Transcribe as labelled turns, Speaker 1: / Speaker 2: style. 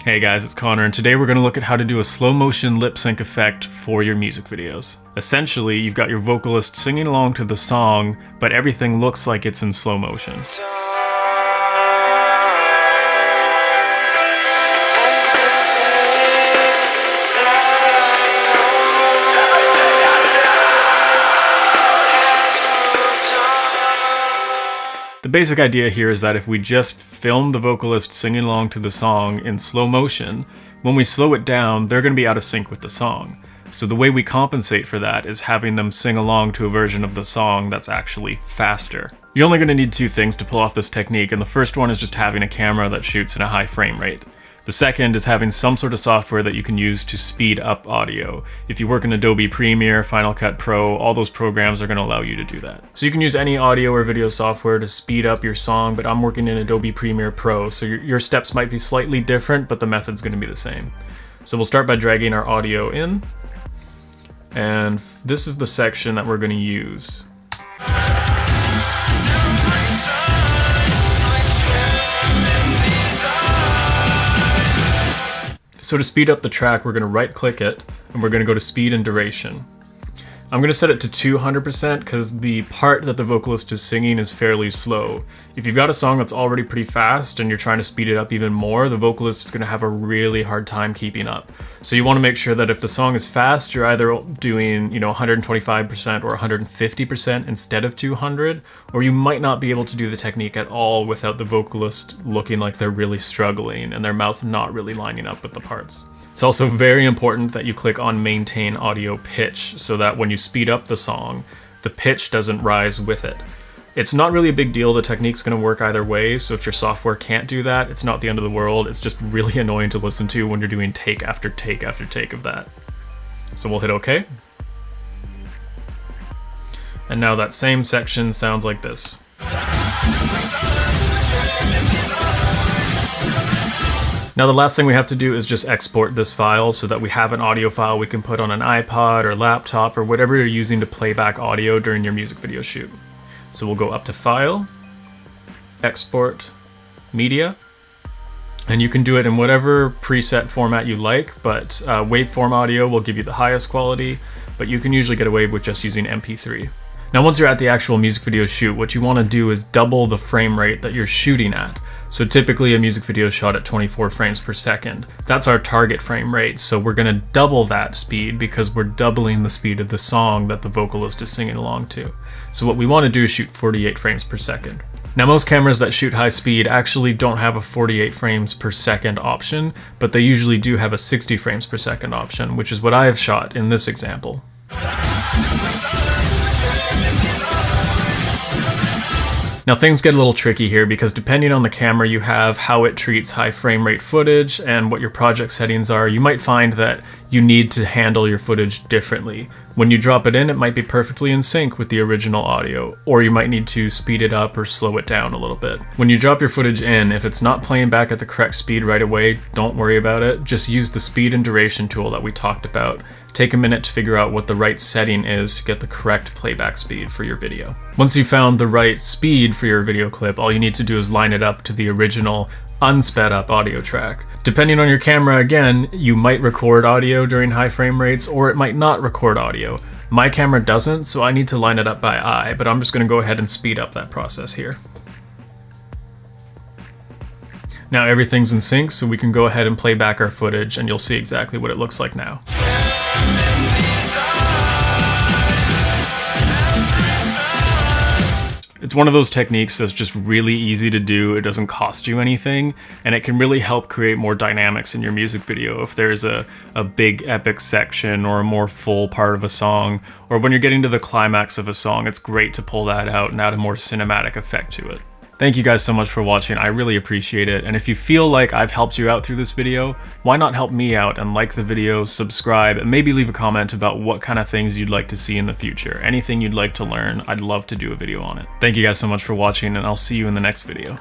Speaker 1: Hey guys, it's Connor, and today we're going to look at how to do a slow motion lip sync effect for your music videos. Essentially, you've got your vocalist singing along to the song, but everything looks like it's in slow motion. The basic idea here is that if we just film the vocalist singing along to the song in slow motion, when we slow it down, they're going to be out of sync with the song. So the way we compensate for that is having them sing along to a version of the song that's actually faster. You're only going to need two things to pull off this technique, and the first one is just having a camera that shoots in a high frame rate. The second is having some sort of software that you can use to speed up audio. If you work in Adobe Premiere, Final Cut Pro, all those programs are going to allow you to do that. So you can use any audio or video software to speed up your song, but I'm working in Adobe Premiere Pro, so your steps might be slightly different, but the method's going to be the same. So we'll start by dragging our audio in, and this is the section that we're going to use. So to speed up the track, we're going to right click it and we're going to go to speed and duration. I'm going to set it to 200% because the part that the vocalist is singing is fairly slow. If you've got a song that's already pretty fast and you're trying to speed it up even more, the vocalist is going to have a really hard time keeping up. So you want to make sure that if the song is fast, you're either doing 125% or 150% instead of 200, or you might not be able to do the technique at all without the vocalist looking like they're really struggling and their mouth not really lining up with the parts. It's also very important that you click on maintain audio pitch so that when you speed up the song, the pitch doesn't rise with it. It's not really a big deal, the technique's going to work either way, so if your software can't do that, it's not the end of the world. It's just really annoying to listen to when you're doing take after take after take of that. So we'll hit OK. And now that same section sounds like this. Now the last thing we have to do is just export this file so that we have an audio file we can put on an iPod or laptop or whatever you're using to play back audio during your music video shoot. So we'll go up to File, Export, Media, and you can do it in whatever preset format you like, but waveform audio will give you the highest quality, but you can usually get away with just using MP3. Now once you're at the actual music video shoot, what you want to do is double the frame rate that you're shooting at. So typically a music video is shot at 24 frames per second. That's our target frame rate, so we're going to double that speed because we're doubling the speed of the song that the vocalist is singing along to. So what we want to do is shoot 48 frames per second. Now most cameras that shoot high speed actually don't have a 48 frames per second option, but they usually do have a 60 frames per second option, which is what I have shot in this example. Now things get a little tricky here because depending on the camera you have, how it treats high frame rate footage, and what your project settings are, you might find that you need to handle your footage differently. When you drop it in, it might be perfectly in sync with the original audio, or you might need to speed it up or slow it down a little bit. When you drop your footage in, if it's not playing back at the correct speed right away, don't worry about it. Just use the speed and duration tool that we talked about. Take a minute to figure out what the right setting is to get the correct playback speed for your video. Once you've found the right speed for your video clip, all you need to do is line it up to the original unsped up audio track. Depending on your camera, again, you might record audio during high frame rates or it might not record audio. My camera doesn't, so I need to line it up by eye, but I'm just going to go ahead and speed up that process here. Now everything's in sync, so we can go ahead and play back our footage and you'll see exactly what it looks like now. It's one of those techniques that's just really easy to do, it doesn't cost you anything, and it can really help create more dynamics in your music video if there's a big epic section or a more full part of a song, or when you're getting to the climax of a song, it's great to pull that out and add a more cinematic effect to it. Thank you guys so much for watching, I really appreciate it, and if you feel like I've helped you out through this video, why not help me out and like the video, subscribe, and maybe leave a comment about what kind of things you'd like to see in the future. Anything you'd like to learn, I'd love to do a video on it. Thank you guys so much for watching, and I'll see you in the next video.